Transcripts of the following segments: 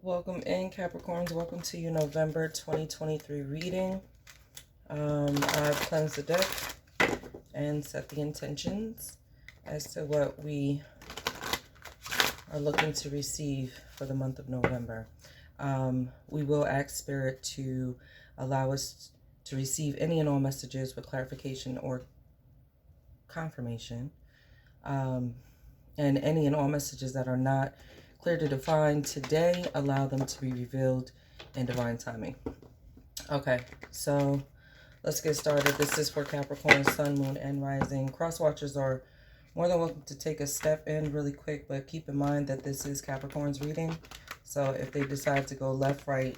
Welcome in, Capricorns. Welcome to your November 2023 reading. I've cleansed the deck and set the intentions as to what we are looking to receive for the month of November. We will ask Spirit to allow us to receive any and all messages with clarification or confirmation. And any and all messages that are not clear to define today, allow them to be revealed in divine timing. Okay, so let's get started. This is for Capricorn, Sun, Moon, and Rising. Cross watchers are more than welcome to take a step in really quick, but keep in mind that this is Capricorn's reading. So if they decide to go left, right,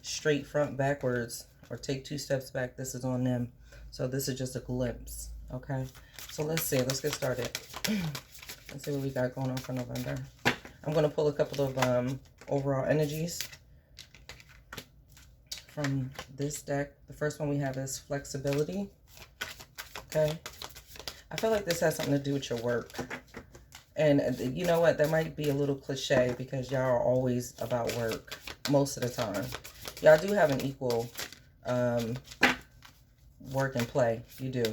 straight, front, backwards, or take 2 steps back, this is on them. So this is just a glimpse, okay? So let's see. Let's get started. Let's see what we got going on for November. I'm going to pull a couple of overall energies from this deck. The first one we have is flexibility. Okay. I feel like this has something to do with your work. And you know what? That might be a little cliche because y'all are always about work most of the time. Y'all do have an equal work and play. You do.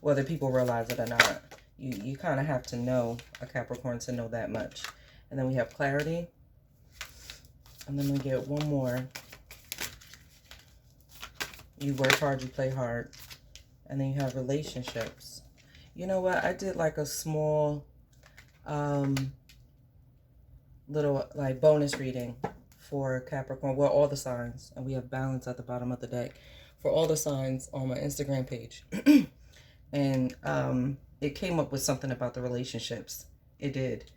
Whether people realize it or not. You kind of have to know a Capricorn to know that much. And then we have clarity. And then we get one more. You work hard, you play hard. And then you have relationships. You know what? I did like a small little like bonus reading for Capricorn. Well, all the signs. And we have balance at the bottom of the deck. For all the signs on my Instagram page. And it came up with something about the relationships. It did.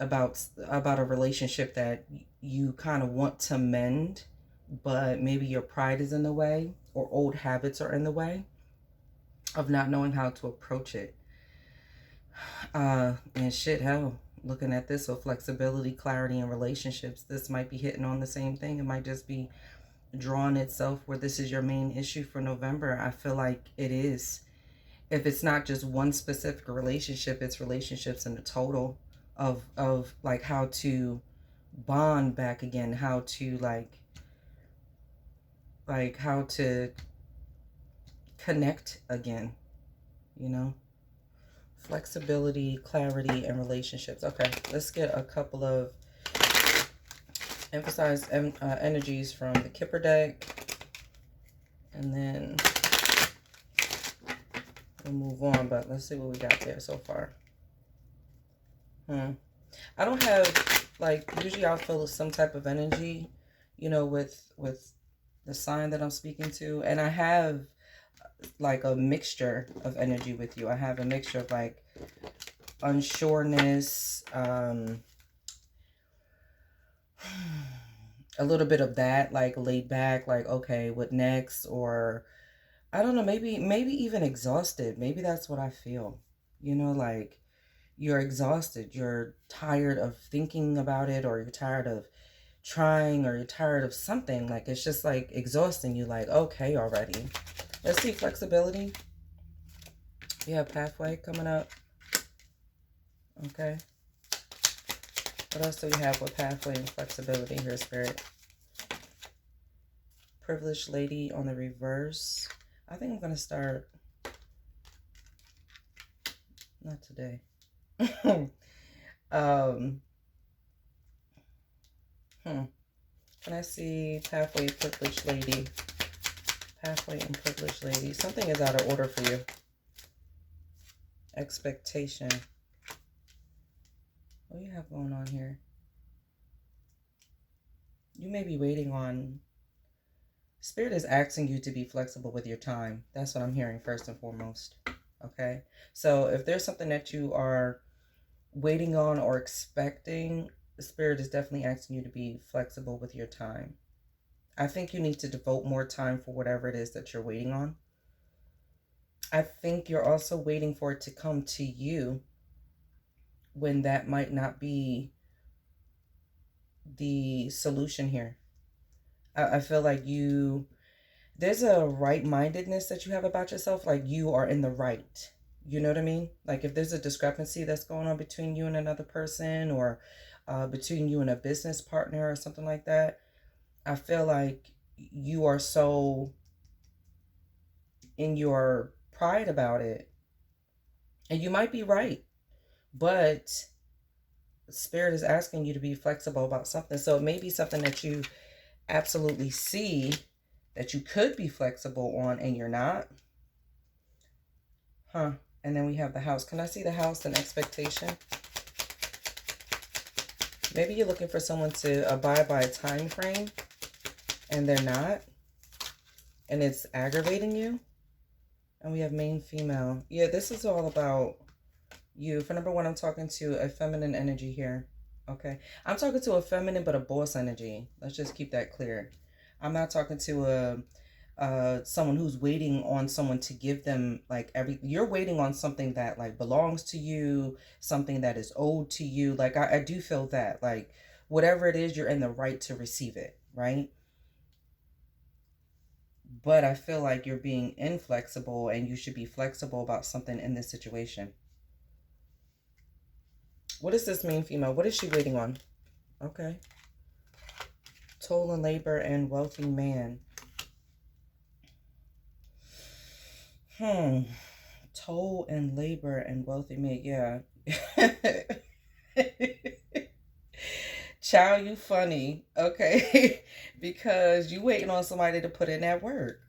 About a relationship that you kind of want to mend, but maybe your pride is in the way or old habits are in the way of not knowing how to approach it. And shit, hell, looking at this with flexibility, clarity, and relationships, this might be hitting on the same thing. It might just be drawing itself where this is your main issue for November. I feel like it is. If it's not just one specific relationship, it's relationships in the total of like how to bond back again, how to like how to connect again, you know? Flexibility, clarity, and relationships. Okay, let's get a couple of emphasized energies from the Kipper deck. And then we'll move on, but let's see what we got there so far. I don't have, like, usually I'll feel some type of energy, you know, with the sign that I'm speaking to. And I have, like, a mixture of energy with you. I have a mixture of, like, unsureness, a little bit of that, like, laid back, like, okay, what next? Or, I don't know, maybe even exhausted. Maybe that's what I feel, you know, like, you're exhausted, you're tired of thinking about it, or you're tired of trying, or you're tired of something. Like, it's just like exhausting you, like, okay, already. Let's see, flexibility. We have pathway coming up. Okay. What else do we have with pathway and flexibility here, Spirit? Privileged lady on the reverse. I think I'm going to start, not today. Can I see pathway, privileged lady? Pathway and privileged lady. Something is out of order for you. Expectation. What do you have going on here? You may be waiting on... Spirit is asking you to be flexible with your time. That's what I'm hearing first and foremost. Okay? So if there's something that you are waiting on or expecting, the Spirit is definitely asking you to be flexible with your time. I think you need to devote more time for whatever it is that you're waiting on. I think you're also waiting for it to come to you when that might not be the solution here. I feel like there's a right-mindedness that you have about yourself, like you are in the right. You know what I mean? Like if there's a discrepancy that's going on between you and another person, or between you and a business partner or something like that. I feel like you are so in your pride about it. And you might be right, but Spirit is asking you to be flexible about something. So it may be something that you absolutely see that you could be flexible on and you're not. Huh. And then we have the house. Can I see the house and expectation? Maybe you're looking for someone to abide by a time frame and they're not. And it's aggravating you. And we have main female. Yeah, this is all about you. For number one, I'm talking to a feminine energy here. Okay. I'm talking to a feminine but a boss energy. Let's just keep that clear. I'm not talking to someone who's waiting on someone to give them like you're waiting on something that like belongs to you, something that is owed to you. Like I do feel that like whatever it is, you're in the right to receive it, right? But I feel like you're being inflexible and you should be flexible about something in this situation. What does this mean, female? What is she waiting on? Okay. Toil and labor and wealthy man. Toil and labor and wealthy man. Yeah. Child, you funny. Okay. Because you waiting on somebody to put in that work.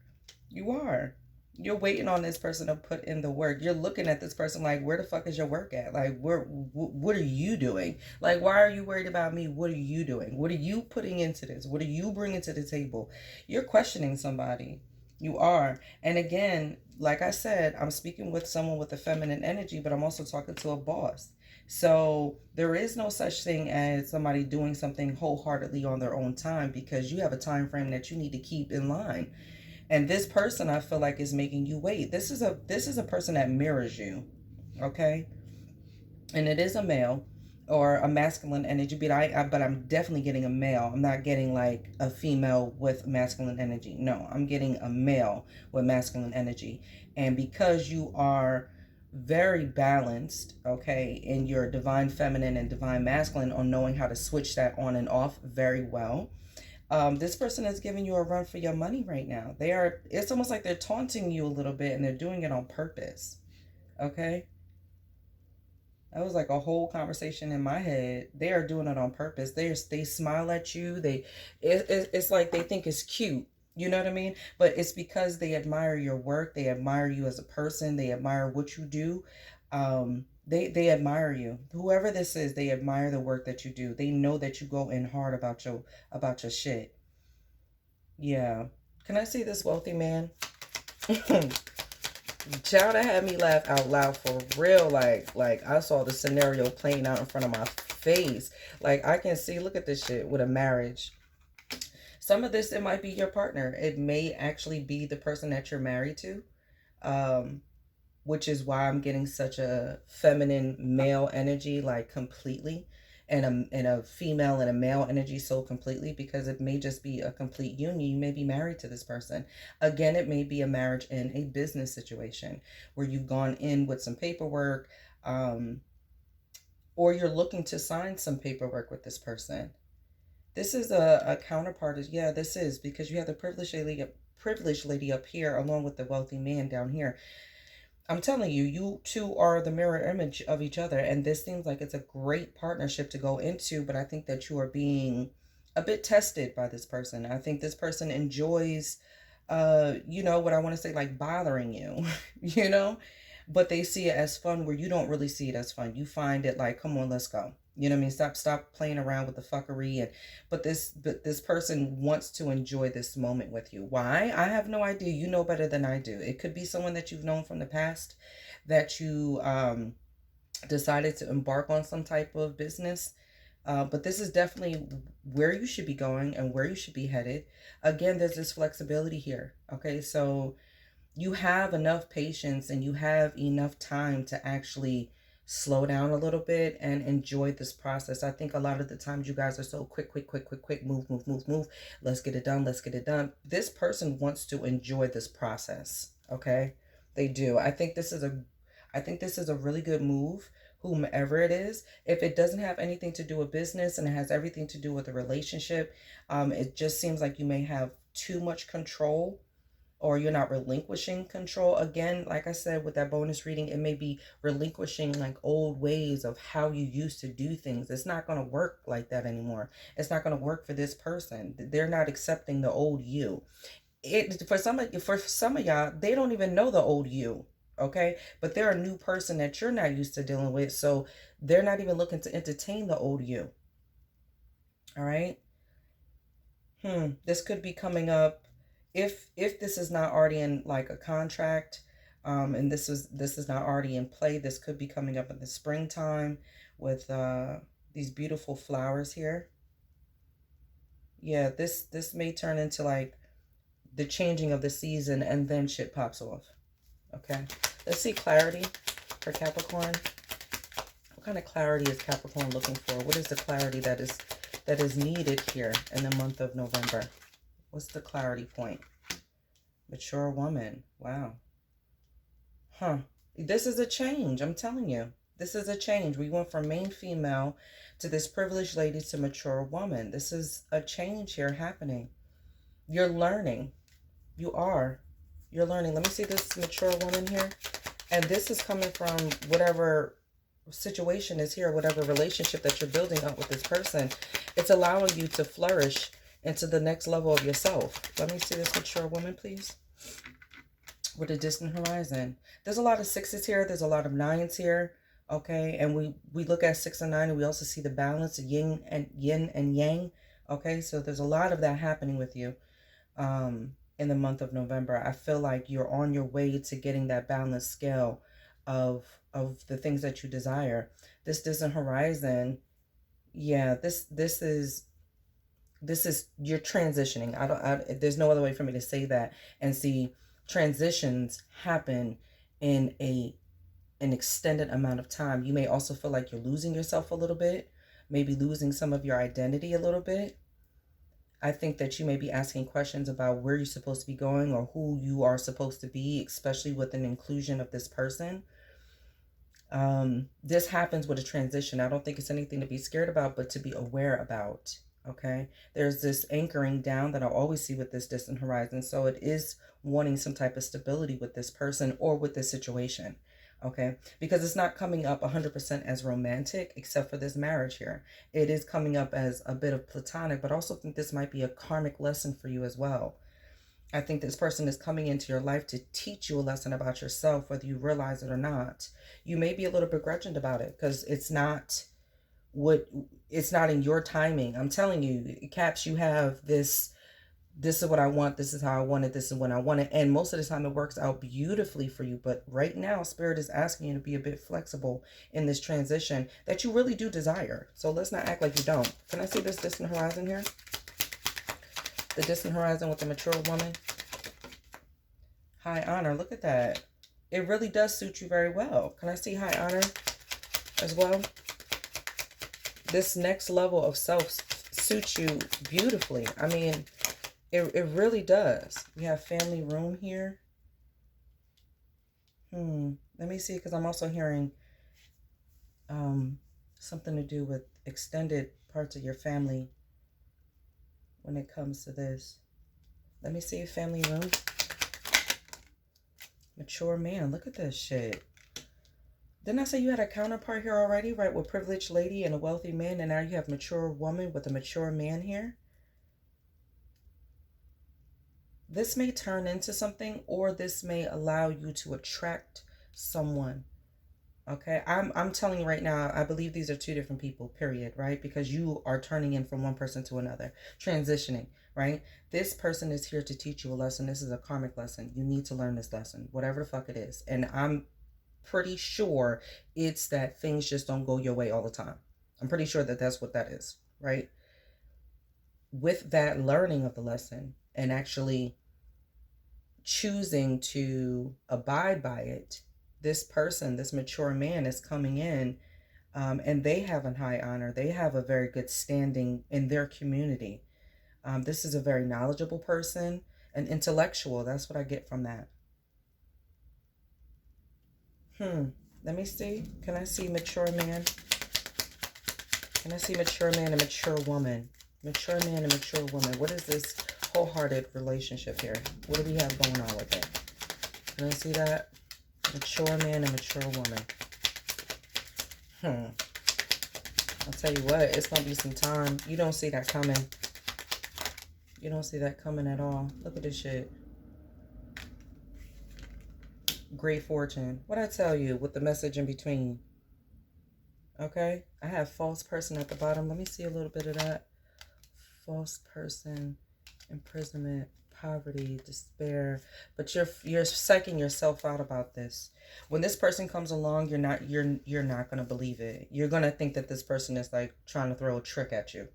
You are. You're waiting on this person to put in the work. You're looking at this person like, where the fuck is your work at? Like, what are you doing? Like, why are you worried about me? What are you doing? What are you putting into this? What are you bringing to the table? You're questioning somebody. You are. And again, like I said, I'm speaking with someone with a feminine energy, but I'm also talking to a boss. So there is no such thing as somebody doing something wholeheartedly on their own time, because you have a time frame that you need to keep in line. And this person, I feel like, is making you wait. This is a person that mirrors you, okay? And it is a male or a masculine energy, but I'm definitely getting a male. I'm not getting like a female with masculine energy. No, I'm getting a male with masculine energy. And because you are very balanced, okay, in your divine feminine and divine masculine, on knowing how to switch that on and off very well. This person is giving you a run for your money right now. It's almost like they're taunting you a little bit, and they're doing it on purpose. Okay? That was like a whole conversation in my head. They are doing it on purpose. They smile at you. It's like they think it's cute. You know what I mean? But it's because they admire your work. They admire you as a person. They admire what you do. They admire you. Whoever this is, they admire the work that you do. They know that you go in hard about your shit. Yeah. Can I see this wealthy man? Child, that had me laugh out loud for real. Like I saw the scenario playing out in front of my face. Like I can see, look at this shit with a marriage. Some of this, it might be your partner. It may actually be the person that you're married to. Which is why I'm getting such a feminine male energy, like completely, and a female and a male energy so completely, because it may just be a complete union. You may be married to this person. Again, it may be a marriage in a business situation where you've gone in with some paperwork, or you're looking to sign some paperwork with this person. This is a counterpart. Yeah, this is because you have the privileged lady up here along with the wealthy man down here. I'm telling you, you two are the mirror image of each other. And this seems like it's a great partnership to go into. But I think that you are being a bit tested by this person. I think this person enjoys, what I want to say, like bothering you, but they see it as fun where you don't really see it as fun. You find it like, come on, let's go. You know what I mean? Stop playing around with the fuckery. But this person wants to enjoy this moment with you. Why? I have no idea. You know better than I do. It could be someone that you've known from the past that you decided to embark on some type of business. But this is definitely where you should be going and where you should be headed. Again, there's this flexibility here. Okay, so you have enough patience and you have enough time to actually slow down a little bit and enjoy this process. I think a lot of the times you guys are so quick, move. Let's get it done. This person wants to enjoy this process. Okay. They do. I think this is a really good move. whomever it is. If it doesn't have anything to do with business and it has everything to do with a relationship, it just seems like you may have too much control, or you're not relinquishing control. Again, like I said, with that bonus reading, it may be relinquishing like old ways of how you used to do things. It's not going to work like that anymore. It's not going to work for this person. They're not accepting the old you. For some of y'all, they don't even know the old you. Okay, but they're a new person that you're not used to dealing with, so they're not even looking to entertain the old you. All right. This could be coming up, if this is not already in like a contract, and this is not already in play. This could be coming up in the springtime with these beautiful flowers here. Yeah, this may turn into like the changing of the season, and then shit pops off. Okay, let's see clarity for Capricorn. What kind of clarity is Capricorn looking for? What is the clarity that is needed here in the month of November? What's the clarity point? Mature woman. Wow. This is a change. I'm telling you. This is a change. We went from main female to this privileged lady to mature woman. This is a change here happening. You're learning. You are. You're learning. Let me see this mature woman here. And this is coming from whatever situation is here, whatever relationship that you're building up with this person. It's allowing you to flourish into the next level of yourself. Let me see this mature woman, please. With a distant horizon. There's a lot of sixes here. There's a lot of nines here. Okay. And we look at 6 and 9, and we also see the balance, yin and yang. Okay. So there's a lot of that happening with you in the month of November. I feel like you're on your way to getting that balanced scale of the things that you desire. This distant horizon. Yeah, this is you're transitioning. There's no other way for me to say that. And see, transitions happen in an extended amount of time. You may also feel like you're losing yourself a little bit, maybe losing some of your identity a little bit. I think that you may be asking questions about where you're supposed to be going or who you are supposed to be, especially with an inclusion of this person. This happens with a transition. I don't think it's anything to be scared about, but to be aware about. Okay, there's this anchoring down that I always see with this distant horizon. So it is wanting some type of stability with this person or with this situation. Okay, because it's not coming up 100% as romantic, except for this marriage here. It is coming up as a bit of platonic, but I also think this might be a karmic lesson for you as well. I think this person is coming into your life to teach you a lesson about yourself, whether you realize it or not. You may be a little begrudging about it because it's not in your timing. I'm telling you, Caps, you have this is what I want, this is how I want it, this is when I want it, and most of the time it works out beautifully for you. But right now, Spirit is asking you to be a bit flexible in this transition that you really do desire. So let's not act like you don't. Can I see this distant horizon here? The distant horizon with the mature woman. High honor. Look at that. It really does suit you very well. Can I see high honor as well? This next level of self suits you beautifully. I mean, it really does. We have family room here. Let me see, because I'm also hearing something to do with extended parts of your family when it comes to this. Let me see, family room. Mature man, look at this shit. Didn't I say you had a counterpart here already, right? With privileged lady and a wealthy man, and now you have mature woman with a mature man here. This may turn into something, or this may allow you to attract someone. Okay, I'm telling you right now, I believe these are two different people, period, right? Because you are turning in from one person to another, transitioning, right? This person is here to teach you a lesson. This is a karmic lesson. You need to learn this lesson, whatever the fuck it is. And I'm pretty sure it's that things just don't go your way all the time. I'm pretty sure that that's what that is, right? With that learning of the lesson and actually choosing to abide by it, this person, this mature man is coming in, and they have a high honor. They have a very good standing in their community. This is a very knowledgeable person, an intellectual. That's what I get from that. Let me see. Can I see mature man? Can I see mature man and mature woman? Mature man and mature woman. What is this wholehearted relationship here? What do we have going on with it? Can I see that? Mature man and mature woman. I'll tell you what, it's going to be some time. You don't see that coming. You don't see that coming at all. Look at this shit. Great fortune. What I tell you with the message in between? Okay. I have false person at the bottom. Let me see a little bit of that. False person, imprisonment, poverty, despair. But you're psyching yourself out about this. When this person comes along, you're not going to believe it. You're going to think that this person is like trying to throw a trick at you.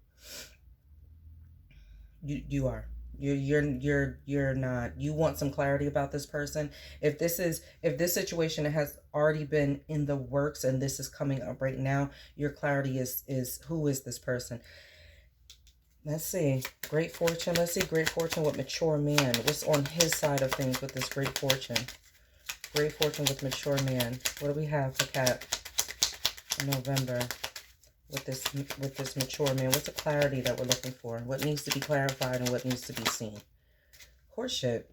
You are. You're not. You want some clarity about this person. If this situation has already been in the works and this is coming up right now, your clarity is who is this person? Let's see. Great fortune. Let's see great fortune with mature man. What's on his side of things with this great fortune? Great fortune with mature man. What do we have for Cap in November with this mature man? What's the clarity that we're looking for? What needs to be clarified and what needs to be seen? Horseshit.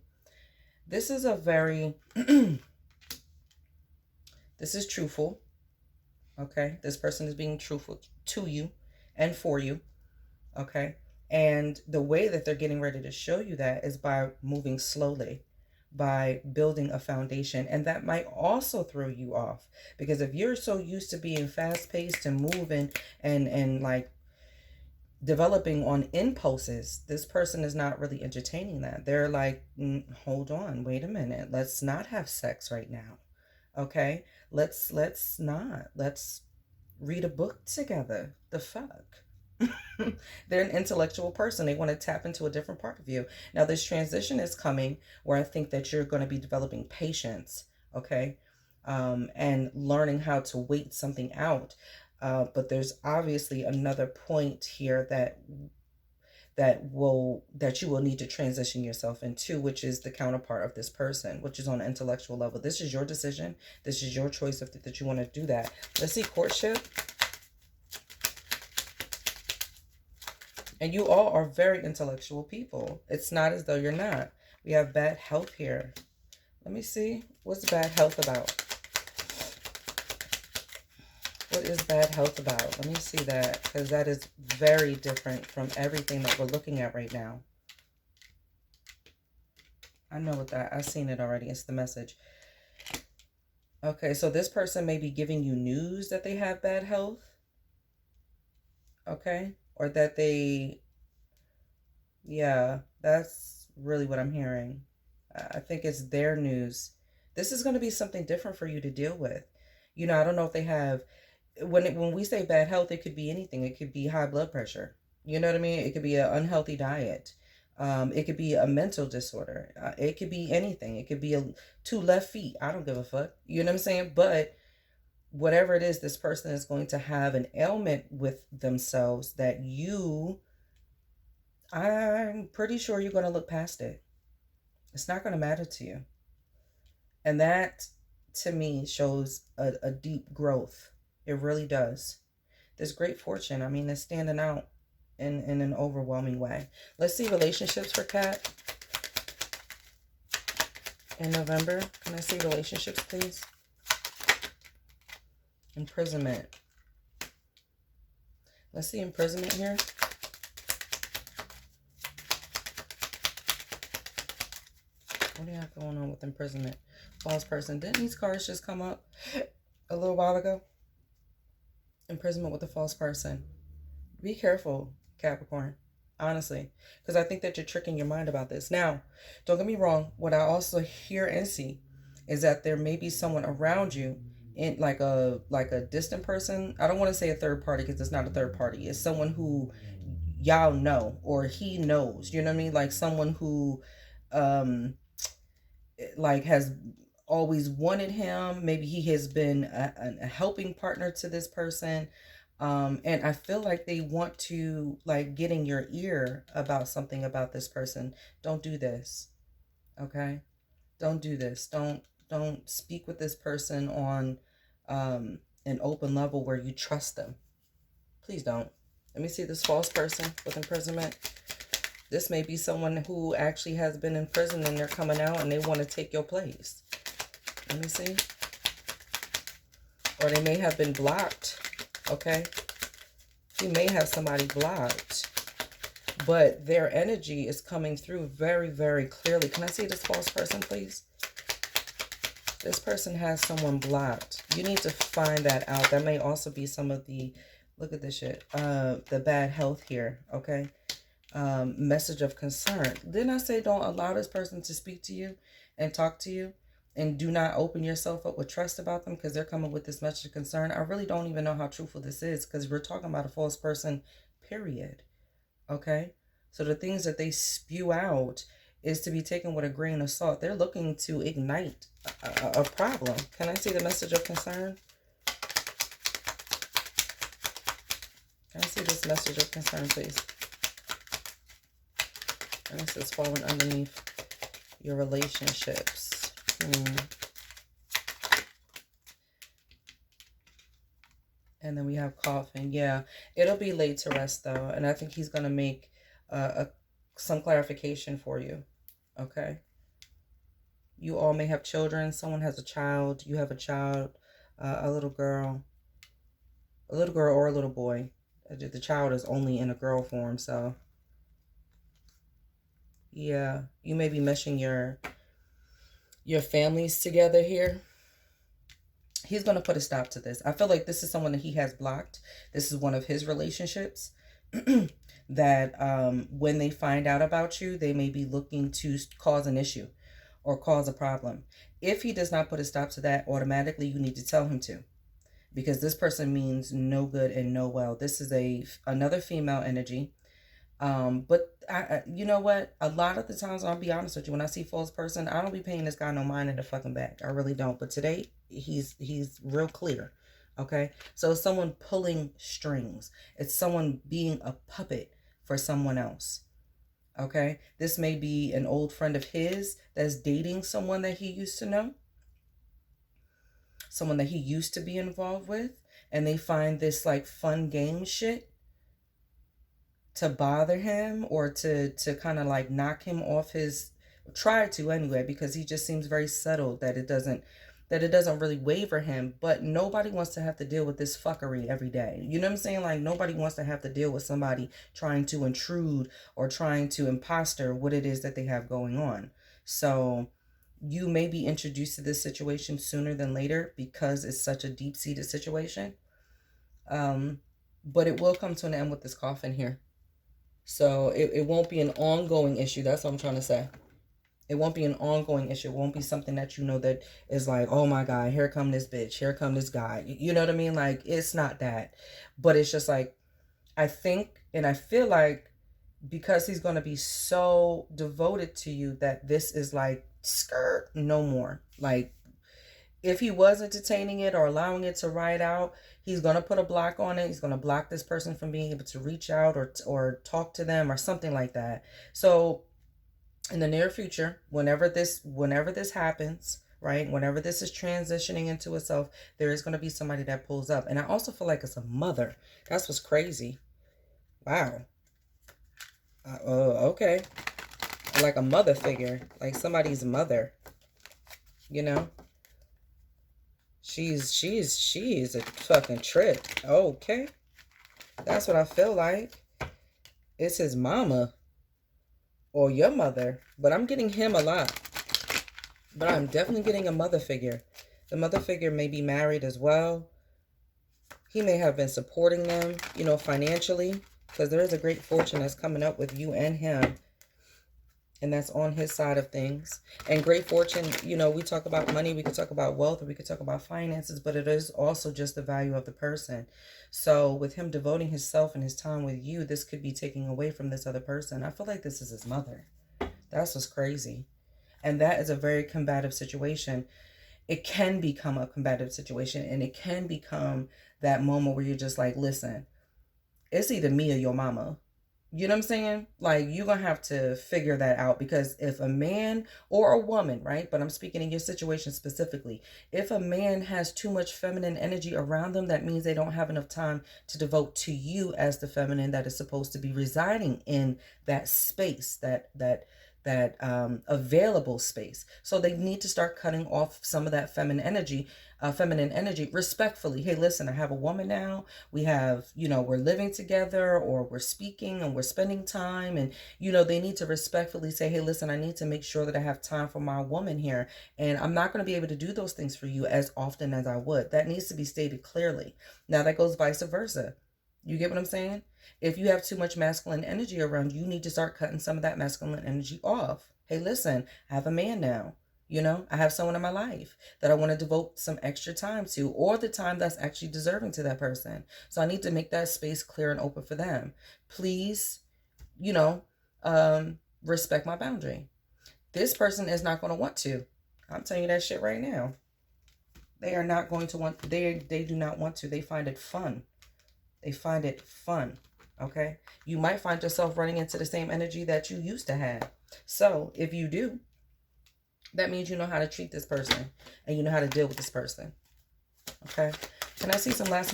This is a very this is truthful. Okay? This person is being truthful to you and for you. Okay? And the way that they're getting ready to show you that is by moving slowly, by building a foundation. And that might also throw you off, because if you're so used to being fast paced and moving and like developing on impulses, this person is not really entertaining that. They're like, hold on, wait a minute. Let's not have sex right now. Okay. Let's read a book together. The fuck? They're an intellectual person. They want to tap into a different part of you. Now, this transition is coming where I think that you're going to be developing patience, okay, and learning how to wait something out. But there's obviously another point here that you will need to transition yourself into, which is the counterpart of this person, which is on an intellectual level. This is your decision. This is your choice that you want to do that. Let's see courtship. And you all are very intellectual people. It's not as though you're not. We have bad health here. Let me see. What's bad health about? What is bad health about? Let me see that, because that is very different from everything that we're looking at right now. I know what that. I've seen it already. It's the message. Okay, so this person may be giving you news that they have bad health. Okay. Or that yeah, that's really what I'm hearing. I think it's their news. This is going to be something different for you to deal with. You know, I don't know if they have, when we say bad health, it could be anything. It could be high blood pressure. You know what I mean? It could be an unhealthy diet. It could be a mental disorder. It could be anything. It could be two left feet. I don't give a fuck. You know what I'm saying? But whatever it is, this person is going to have an ailment with themselves that I'm pretty sure you're going to look past it. It's not going to matter to you. And that, to me, shows a deep growth. It really does. This great fortune, I mean, it's standing out in an overwhelming way. Let's see relationships for Cat in November. Can I see relationships, please? Imprisonment. Let's see imprisonment here. What do you have going on with imprisonment? False person. Didn't these cards just come up a little while ago? Imprisonment with a false person. Be careful, Capricorn. Honestly. Because I think that you're tricking your mind about this. Now, don't get me wrong. What I also hear and see is that there may be someone around you, in like a distant person. I don't want to say a third party, because it's not a third party. It's someone who y'all know, or he knows. You know what I mean? Like someone who like has always wanted him. Maybe he has been a helping partner to this person. And I feel like they want to like get in your ear about something about this person. Don't do this. Okay? Don't do this. Don't speak with this person on an open level where you trust them. Please don't. Let me see this false person with imprisonment. This may be someone who actually has been in prison and they're coming out and they want to take your place. Let me see. Or they may have been blocked. Okay. You may have somebody blocked. But their energy is coming through very, very clearly. Can I see this false person, please? This person has someone blocked. You need to find that out. That may also be some of the, look at this shit, the bad health here, okay? Message of concern. Didn't I say don't allow this person to speak to you and talk to you? And do not open yourself up with trust about them because they're coming with this message of concern. I really don't even know how truthful this is because we're talking about a false person, period. Okay? So the things that they spew out is to be taken with a grain of salt. They're looking to ignite a problem. Can I see the message of concern? Can I see this message of concern, please? And this is falling underneath your relationships. And then we have coughing. Yeah, it'll be laid to rest, though. And I think he's going to make some clarification for you. Okay? You all may have children. Someone has a child. You have a child, a little girl or a little boy. The child is only in a girl form, so yeah, you may be meshing your families together here. He's going to put a stop to this. I feel like this is someone that he has blocked. This is one of his relationships that when they find out about you, they may be looking to cause an issue or cause a problem. If he does not put a stop to that, automatically you need to tell him to. Because this person means no good and no well. This is another female energy. But you know what? A lot of the times, I'll be honest with you, when I see false person, I don't be paying this guy no mind in the fucking back. I really don't. But today, he's real clear. Okay? So it's someone pulling strings. It's someone being a puppet for someone else. Okay? This may be an old friend of his that's dating someone that he used to know. Someone that he used to be involved with. And they find this like fun game shit to bother him or to kind of like knock him off his, try to anyway, because he just seems very settled that it doesn't really waver him. But nobody wants to have to deal with this fuckery every day. You know what I'm saying? Like nobody wants to have to deal with somebody trying to intrude or trying to imposter what it is that they have going on. So you may be introduced to this situation sooner than later because it's such a deep-seated situation. But it will come to an end with this coffin here. So it won't be an ongoing issue. That's what I'm trying to say. It won't be an ongoing issue. It won't be something that you know that is like, oh my God, here come this bitch. Here come this guy. You know what I mean? Like, it's not that. But it's just like, I think and I feel like because he's going to be so devoted to you that this is like, skirt, no more. Like, if he was entertaining it or allowing it to ride out, he's going to put a block on it. He's going to block this person from being able to reach out or talk to them or something like that. So in the near future, whenever this happens, right, whenever this is transitioning into itself, there is going to be somebody that pulls up. And I also feel like it's a mother. That's what's crazy. Wow. Okay. Like a mother figure, like somebody's mother, you know. She's a fucking trip. Okay. That's what I feel like. It's his mama or your mother, but I'm getting him a lot. But I'm definitely getting a mother figure. The mother figure may be married as well. He may have been supporting them, you know, financially, because there is a great fortune that's coming up with you and him. And that's on his side of things. And great fortune, you know, we talk about money, we could talk about wealth, or we could talk about finances, but it is also just the value of the person. So with him devoting himself and his time with you, this could be taking away from this other person. I feel like this is his mother. That's what's crazy. And that is a very combative situation. It can become a combative situation, and it can become that moment where you're just like, listen, it's either me or your mama. You know what I'm saying? Like, you're going to have to figure that out, because if a man or a woman, right? But I'm speaking in your situation specifically. If a man has too much feminine energy around them, that means they don't have enough time to devote to you as the feminine that is supposed to be residing in that space, that available space. So they need to start cutting off some of that feminine energy respectfully. Hey, listen, I have a woman now. We have, we're living together, or we're speaking and we're spending time. And, they need to respectfully say, hey, listen, I need to make sure that I have time for my woman here. And I'm not going to be able to do those things for you as often as I would. That needs to be stated clearly. Now that goes vice versa. You get what I'm saying? If you have too much masculine energy around you, you need to start cutting some of that masculine energy off. Hey, listen, I have a man now. I have someone in my life that I want to devote some extra time to, or the time that's actually deserving to that person. So I need to make that space clear and open for them. Please, respect my boundary. This person is not going to want to. I'm telling you that shit right now. They are not going to want, they do not want to. They find it fun. They find it fun. Okay. You might find yourself running into the same energy that you used to have. So if you do, that means you know how to treat this person and you know how to deal with this person. Okay. Can I see some last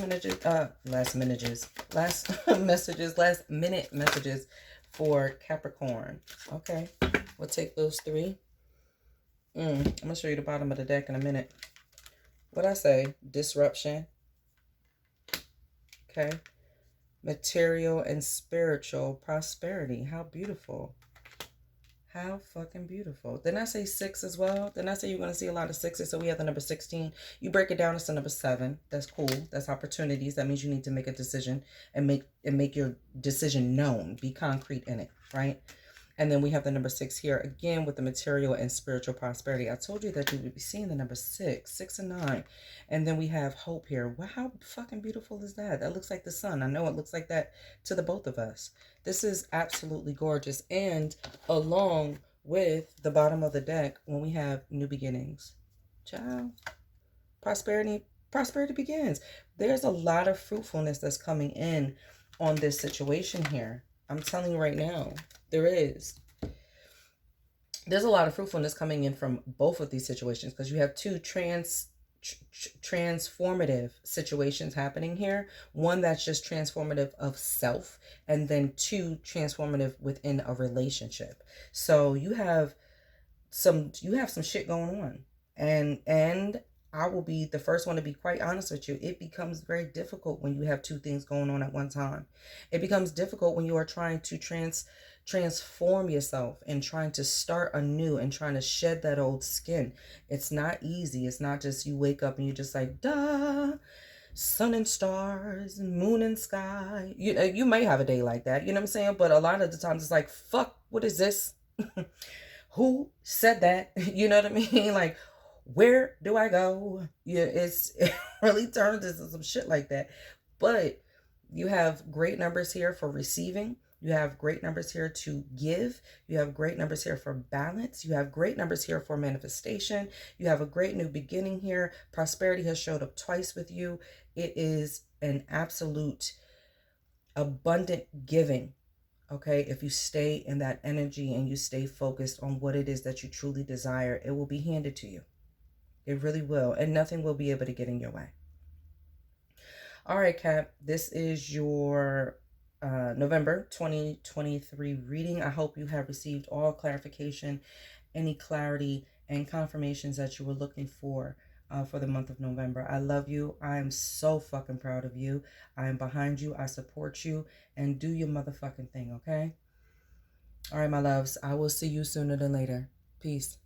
minute messages for Capricorn? Okay. We'll take those three. I'm going to show you the bottom of the deck in a minute. What'd I say? Disruption. Okay. Material and spiritual prosperity. How beautiful. How fucking beautiful. Didn't I say 6 as well? Didn't I say you're going to see a lot of 6s? So we have the number 16. You break it down, it's the number 7. That's cool. That's opportunities. That means you need to make a decision and make your decision known. Be concrete in it, right? And then we have the number 6 here again with the material and spiritual prosperity. I told you that you would be seeing the number 6, 6 and 9. And then we have hope here. Wow, how fucking beautiful is that? That looks like the sun. I know it looks like that to the both of us. This is absolutely gorgeous. And along with the bottom of the deck, when we have new beginnings. Ciao. Prosperity begins. There's a lot of fruitfulness that's coming in on this situation here. I'm telling you right now, there's a lot of fruitfulness coming in from both of these situations, because you have two transformative situations happening here. One that's just transformative of self, and then 2 transformative within a relationship. So you have some shit going on, and I will be the first one to be quite honest with you. It becomes very difficult when you have 2 things going on at one time. It becomes difficult when you are trying to transform yourself and trying to start anew and trying to shed that old skin. It's not easy. It's not just you wake up and you're just like, duh, sun and stars, moon and sky. You may have a day like that, you know what I'm saying? But a lot of the times it's like, fuck, what is this? Who said that? You know what I mean? Like, where do I go? Yeah, it really turns into some shit like that. But you have great numbers here for receiving. You have great numbers here to give. You have great numbers here for balance. You have great numbers here for manifestation. You have a great new beginning here. Prosperity has showed up twice with you. It is an absolute abundant giving. Okay, if you stay in that energy and you stay focused on what it is that you truly desire, it will be handed to you. It really will. And nothing will be able to get in your way. All right, Cap. This is your November 2023 reading. I hope you have received all clarification, any clarity, and confirmations that you were looking for the month of November. I love you. I am so fucking proud of you. I am behind you. I support you. And do your motherfucking thing, okay? All right, my loves. I will see you sooner than later. Peace.